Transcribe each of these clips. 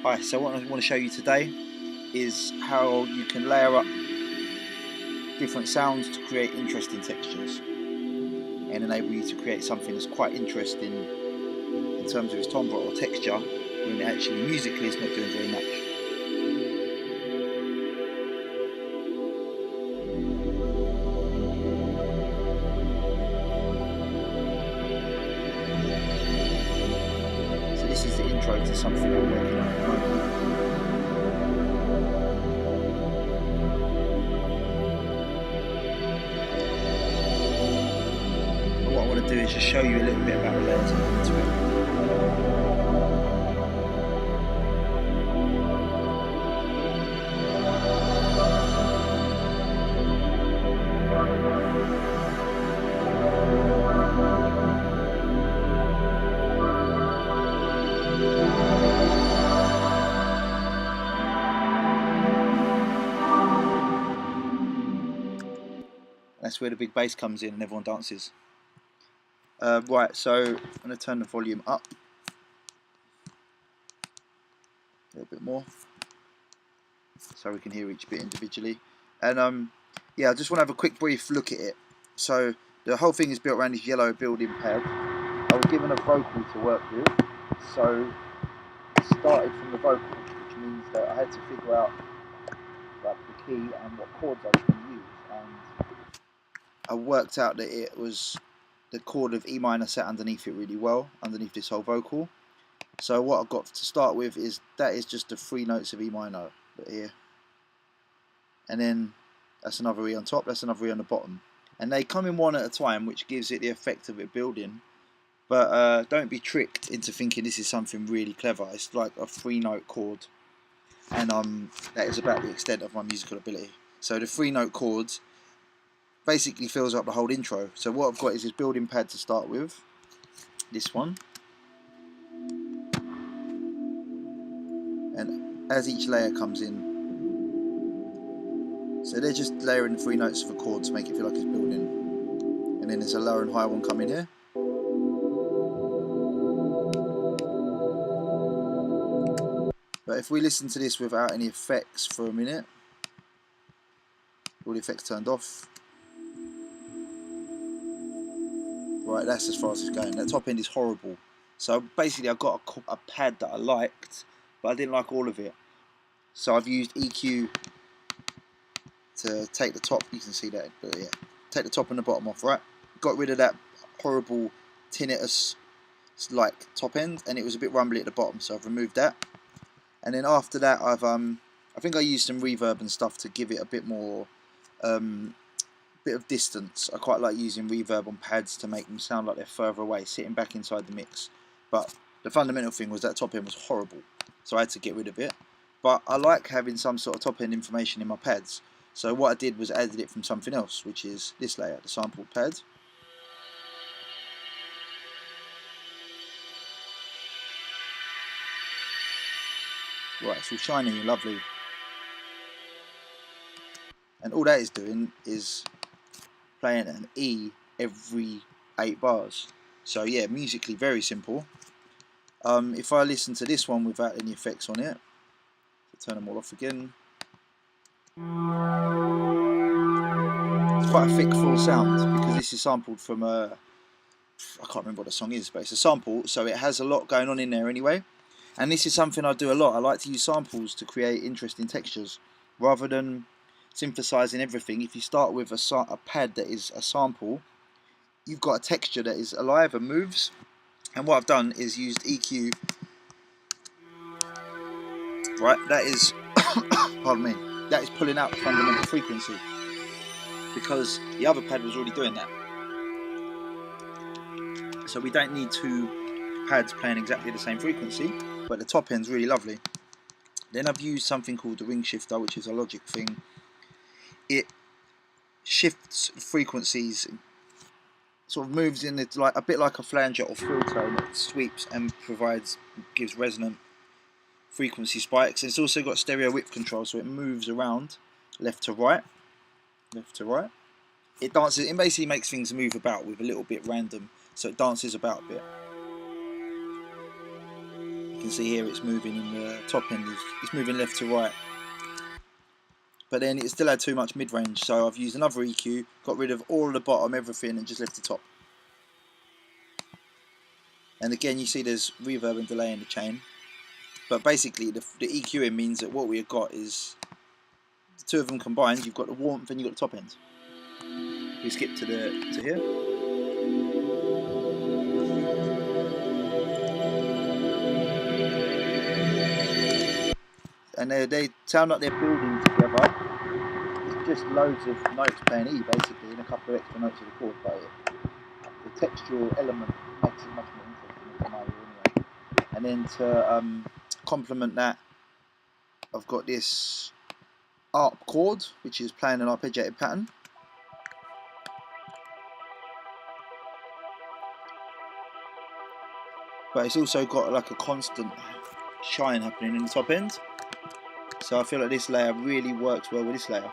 Hi, so what I want to show you today is how you can layer up different sounds to create interesting textures and enable you to create something that's quite interesting in terms of its timbre or texture, when actually musically it's not doing very much. So this is the intro to something I'm working on at the moment. But what I want to do is just show you a little bit about the layers that go into it. That's where the big bass comes in and everyone dances. Right, so I'm going to turn the volume up a little bit more so we can hear each bit individually. And yeah, I just want to have a quick brief look at it. So the whole thing is built around this yellow building pad. I was given a vocal to work with, so it started from the vocal, which means that I had to figure out like the key and what chords I was going to use, and I worked out that it was the chord of E minor sat underneath it really well, underneath this whole vocal. So what I've got to start with is that is just the 3 notes of E minor here, and then that's another E on top, that's another E on the bottom, and they come in one at a time, which gives it the effect of it building. But don't be tricked into thinking this is something really clever. It's like a 3-note chord, and that is about the extent of my musical ability. So the 3-note chords basically fills up the whole intro. So what I've got is this building pad to start with, this one, and as each layer comes in, so they're just layering 3 notes of a chord to make it feel like it's building, and then there's a lower and higher one coming here. But if we listen to this without any effects for a minute, all the effects turned off. Right, that's as far as it's going. That top end is horrible. So basically I've got a pad that I liked, but I didn't like all of it. So I've used EQ to take the top, you can see that, but yeah, take the top and the bottom off, right? Got rid of that horrible tinnitus like top end, and it was a bit rumbly at the bottom, so I've removed that. And then after that I think I used some reverb and stuff to give it a bit more bit of distance. I quite like using reverb on pads to make them sound like they're further away, sitting back inside the mix. But the fundamental thing was that top end was horrible, so I had to get rid of it. But I like having some sort of top end information in my pads, so what I did was added it from something else, which is this layer, the sampled pad. Right, it's all shiny and lovely, and all that is doing is playing an E every 8 bars. So yeah, musically very simple. If I listen to this one without any effects on it, turn them all off again. It's quite a thick, full sound because this is sampled from I can't remember what the song is, but it's a sample, so it has a lot going on in there anyway. And this is something I do a lot. I like to use samples to create interesting textures rather than synthesizing everything. If you start with a pad that is a sample, you've got a texture that is alive and moves. And what I've done is used EQ. Right, that is, pardon me, that is pulling out the fundamental frequency, because the other pad was already doing that. So we don't need 2 pads playing exactly the same frequency, but the top end's really lovely. Then I've used something called the ring shifter, which is a Logic thing. It shifts frequencies, sort of moves in it like a bit like a flanger or filter, and it sweeps and gives resonant frequency spikes. And it's also got stereo width control, so it moves around left to right, left to right. It dances, it basically makes things move about with a little bit random, so it dances about a bit. can see here it's moving in the top end, it's moving left to right. But then it still had too much mid-range, so I've used another EQ, got rid of all of the bottom, everything, and just left the top. And again, you see there's reverb and delay in the chain. But basically, the EQing means that what we've got is the two of them combined. You've got the warmth and you've got the top end. We skip to here. And they sound like they're building together. It's just loads of notes playing E basically, and a couple of extra notes of the chord. But the textural element makes it much more interesting than anyway. And then to complement that, I've got this ARP chord, which is playing an arpeggiated pattern. But it's also got like a constant shine happening in the top end. So I feel like this layer really works well with this layer.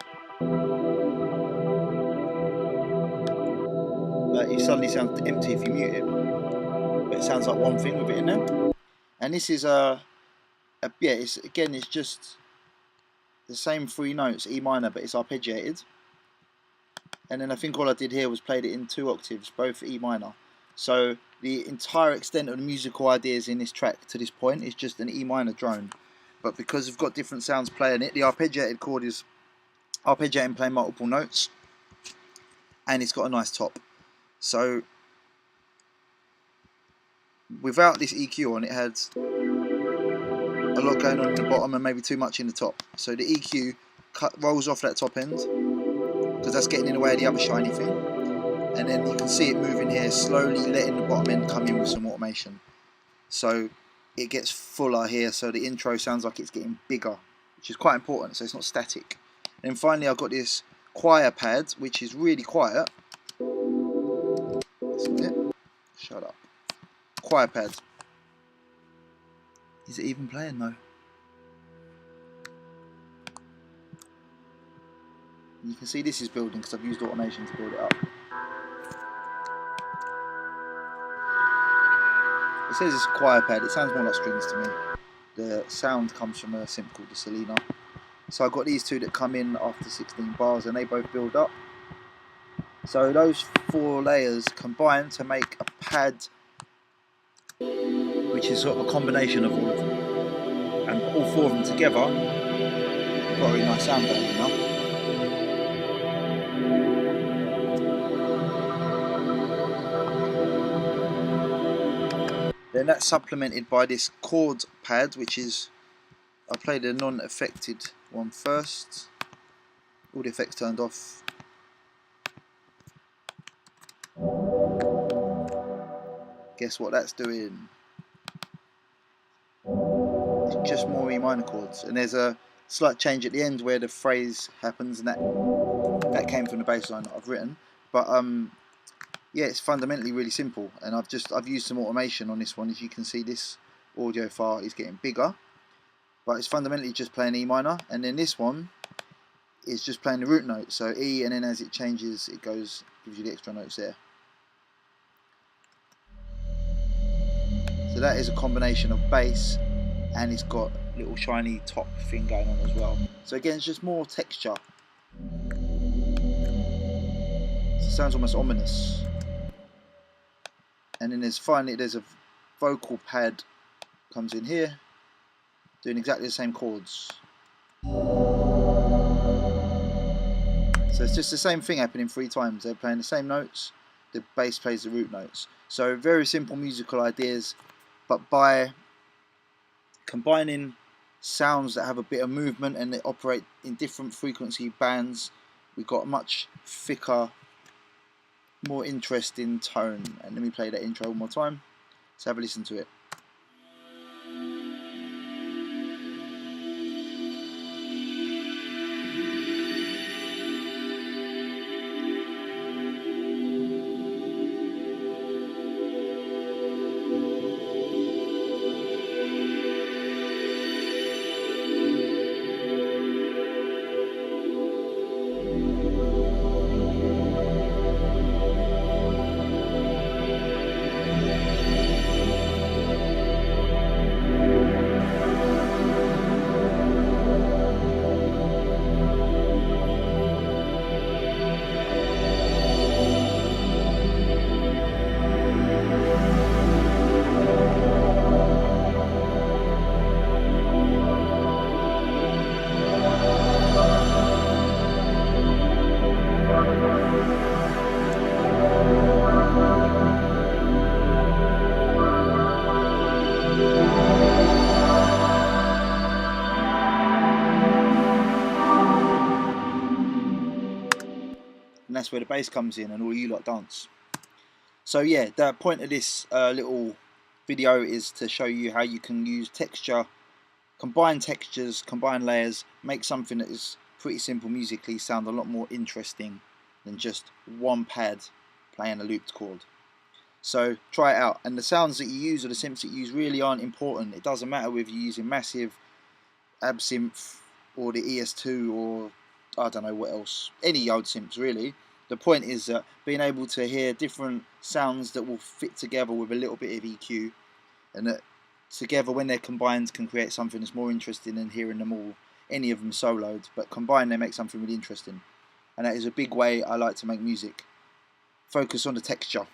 Like it suddenly sounds empty if you mute it, but it sounds like one thing with it in there. And this is it's just the same three notes, E minor, but it's arpeggiated. And then I think all I did here was played it in 2 octaves, both E minor. So the entire extent of the musical ideas in this track to this point is just an E minor drone. But because we've got different sounds playing it, the arpeggiated chord is arpeggiating playing multiple notes, and it's got a nice top. So without this EQ on, it had a lot going on in the bottom and maybe too much in the top. So the EQ rolls off that top end because that's getting in the way of the other shiny thing. And then you can see it moving here, slowly letting the bottom end come in with some automation. So it gets fuller here, so the intro sounds like it's getting bigger, which is quite important, so it's not static. And then finally I've got this choir pad, which is really quiet. Isn't it? Shut up. Choir pad. Is it even playing though? You can see this is building because I've used automation to build it up. It says it's a choir pad, it sounds more like strings to me. The sound comes from a synth called the Selena. So I've got these two that come in after 16 bars and they both build up. So those 4 layers combine to make a pad which is sort of a combination of all of them. And all 4 of them together, got a really nice sound going on now. Then that's supplemented by this chord pad, which is, I played a non-affected one first. All the effects turned off. Guess what that's doing? It's just more E minor chords, and there's a slight change at the end where the phrase happens, and that came from the bass line that I've written. But yeah, it's fundamentally really simple, and I've used some automation on this one. As you can see, this audio file is getting bigger, but it's fundamentally just playing E minor, and then this one is just playing the root note, so E, and then as it changes, it gives you the extra notes there. So that is a combination of bass, and it's got a little shiny top thing going on as well. So again, it's just more texture. So it sounds almost ominous. And then there's a vocal pad comes in here, doing exactly the same chords. So it's just the same thing happening 3 times. They're playing the same notes, the bass plays the root notes. So very simple musical ideas, but by combining sounds that have a bit of movement and they operate in different frequency bands, we've got a much thicker, more interesting tone. And let me play that intro one more time. Let's have a listen to it. that's where the bass comes in and all you lot dance. So yeah, the point of this little video is to show you how you can use texture, combine textures, combine layers, make something that is pretty simple musically sound a lot more interesting than just one pad playing a looped chord. So try it out, and the sounds that you use or the synths that you use really aren't important. It doesn't matter whether you're using Massive, Absynth, or the ES2, or I don't know what else, any old synths really. The point is that being able to hear different sounds that will fit together with a little bit of EQ, and that together when they're combined can create something that's more interesting than hearing them all, any of them soloed, but combined they make something really interesting. And that is a big way I like to make music. Focus on the texture.